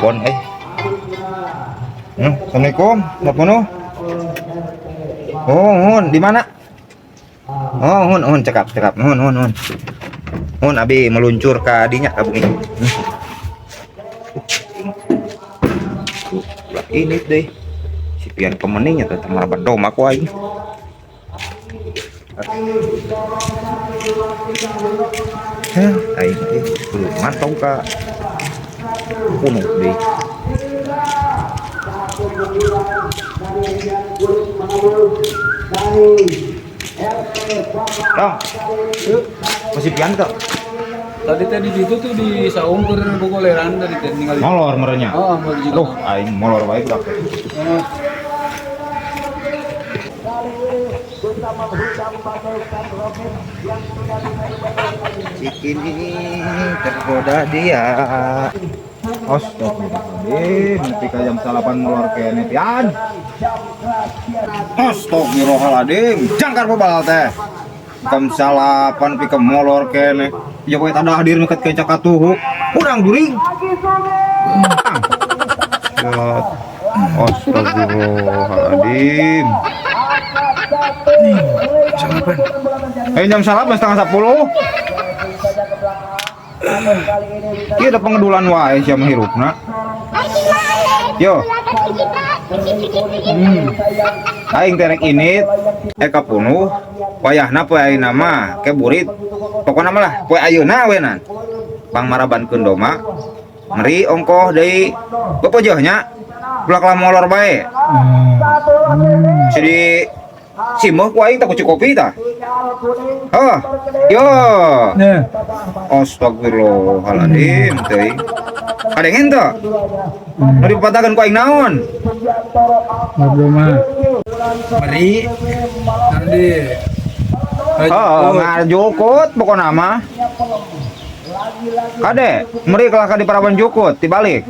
telepon Assalamualaikum telepon hun di mana hun cekap hun abi meluncur ke dinya ka bumi ini deh si pian pemeningnya teh marabat dom aku aing aing teh kudu mantong ka kuno deh dong masih pian kok tadi itu tuh di saung keur bogoleran tadi teh ningali molor merenya loh aing molor wae budak Cikini tergoda dia astagfirullahaladzim nepi ka jam 8 molor kene pian astagfirullahaladzim jangkar bebal teh jam 8 pi ke molor kene ya poe tanda hadir meukeut ke cakatuhuk urang during astagfirullahaladzim jam 8 setengah 10 iya ada pengedulan wae sia mah hirupna yo aing terek ini kapunuh wayahna poe ayeuna mah ke burit pokona mah lah poe ayeuna we nan pang marabankeun doma ngeri ongkoh deui bepojohnya bulak molor bae jadi simuh ku aing tak kucu kopi tah yo astagfirullahaladzim teh kadengen teh nu dipatakeun ku aing naon mari nanti ngarjukut pokona mah kade meri kelah ka di paraban jukut tibalik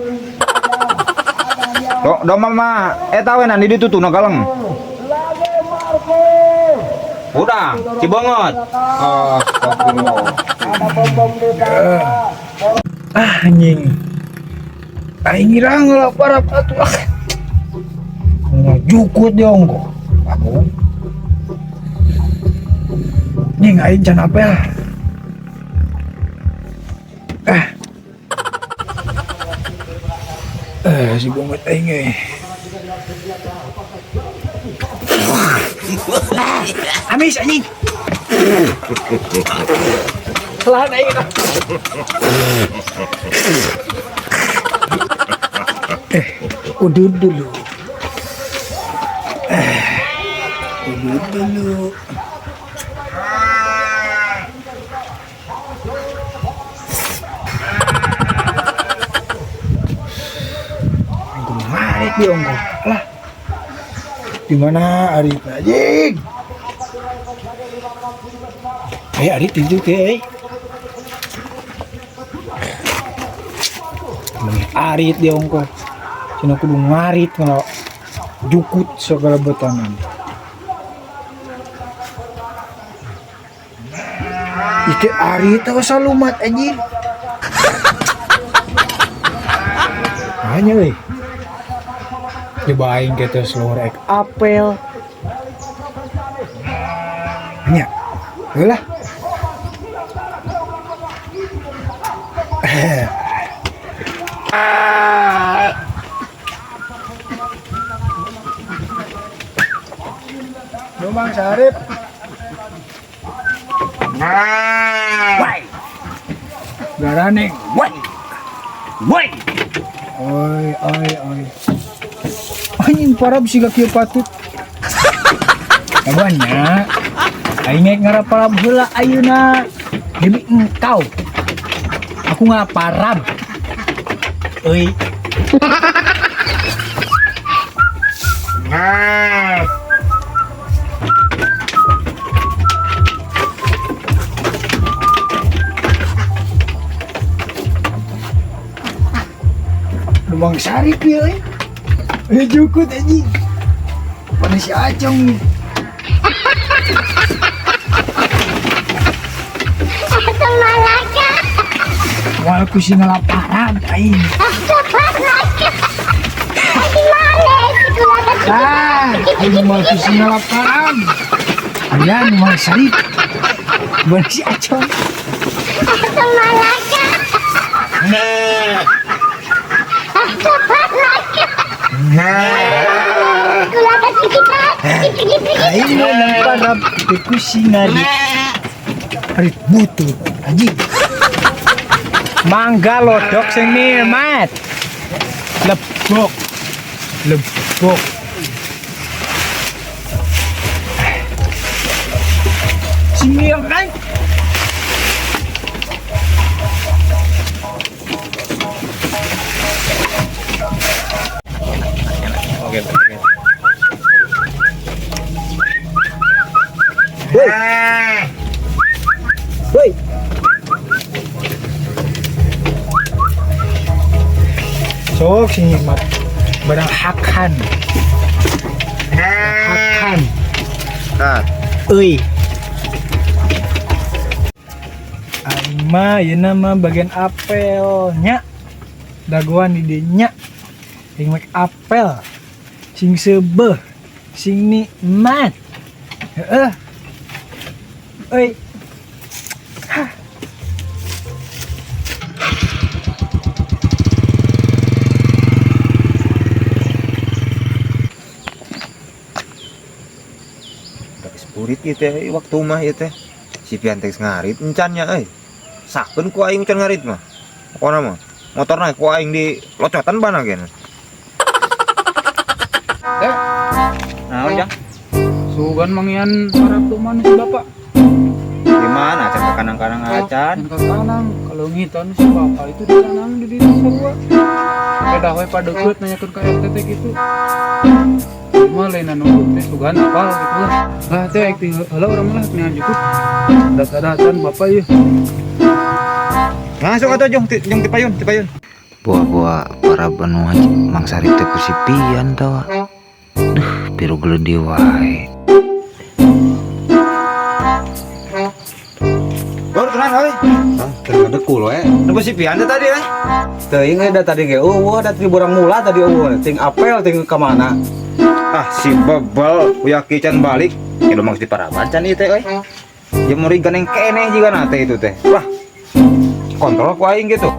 doma mah eta we nan di ditutuna galeng udang cibongot anjing aing irang lah para atuh jukut dong kok aku ning aing can apel si bongot aing amis anjing kelan aing udud dulu Marik di ongko lah di mana Arif anjing Arif itu ke Arif di ongko cina kudu ngarit kalau jukut segala betanan itu Arif tahu salumat anjing hanya weh cobain kita selorek apel hanya lah Bang Sarip wai garane wai oi anjing parab siga kieu patut kabannya aing ngaraparab heula ayeuna demi engkau aku ngaraparab euy Bang Sarip ya jukut anjing pada si Acong nih Acong malaka walaupun si ngelaparan aing Ini mau singa lapangan. Ayan, mau Sarip. Bukan si Acong. Ayo lamparap itu sinari. Arit butut aji. Mangga lodok sing nikmat. Lebok. Lebok. Simir kan? Oke. Woi. Sok sing nikmat. Barang hakan. Hakan. Nah, Euy. Aing mah ieu nama bagian apelnya. Dagoan di dinya. Sing make apel. Sing sebeuh. Sing nikmat. Heeh. Euy. Purit ieu teh waktu mah ieu teh. Si pian teh ngarit encannya euy. Sakeun ku aing can ngarit mah. Pokona mah motor naik ku aing di locotan bana gen. Nah, Jang. Sugan mangian para tuman si bapak. Gimana can ke kanang-kanang acan? Ke kanang, kalau ngitan si bapak itu di kanang di diri sarua. Kedah we padeukeut nanyakeun ka RT gitu. Mah lain anu teh sugan apa gitu lah. Lah teh aing tinggal heula urang mah nya cukup. Das-dasan bapak ieu. Masuk atuh Jong ti payun. Buah-buah para benua Mang Sarip teh kusipian tawa. Duh, biru gelendi wae. Baru tenan euy. Teu dekul we. Nu si pian teh tadi euy. Teuing da tadi ge eueuh da ti borang mula tadi eueuh. Ting apel ting ka mana? Ah si bebel uyaki can balik. Kieu mah di paraban can ieu teh euy. Jeung muri ganeng keneh jiga na teh itu teh. Wah. Kontrol ku aing gitu.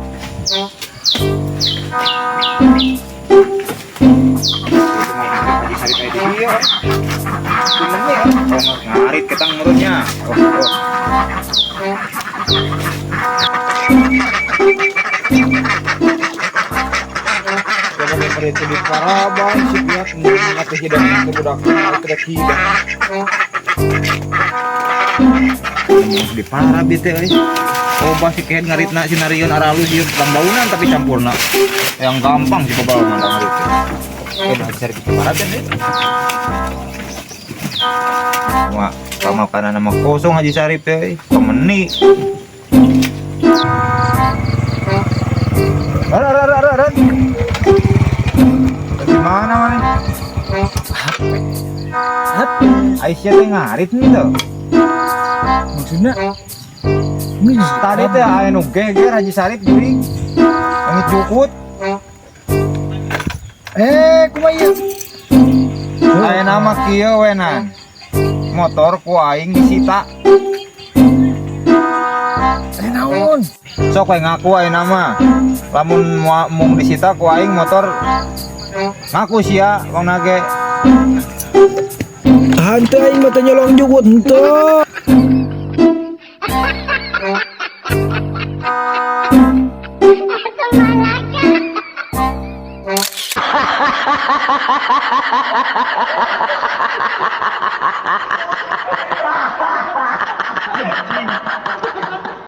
Ngarit ketang menurutnya. Coba itu di paraban si pihak mengatasi hidupnya ke budak hidang. Di parabi teh euy. Coba si keun ngaritna sinarieun aralus ieu baunan tapi campurna. Yang gampang si bebel mah ngarit. Keun cari di parabi teh. Wah, pamakanan nama kosong Haji Sarip teh, pemeni. Ara. Di mana mana? Apa? Aisyah teh ngarit nih tuh. Maksudnya Tadi teh aya nu geger Haji Sarip geuring. Angit jukut. kumaha ieu? Aya nama kieu wenan. Motor ku aing disita. Naon? Sok we ngaku aya nama. Lamun mung disita ku aing motor ngaku sia wong nage. Henteu aing mah teh nyolong jukut henteu.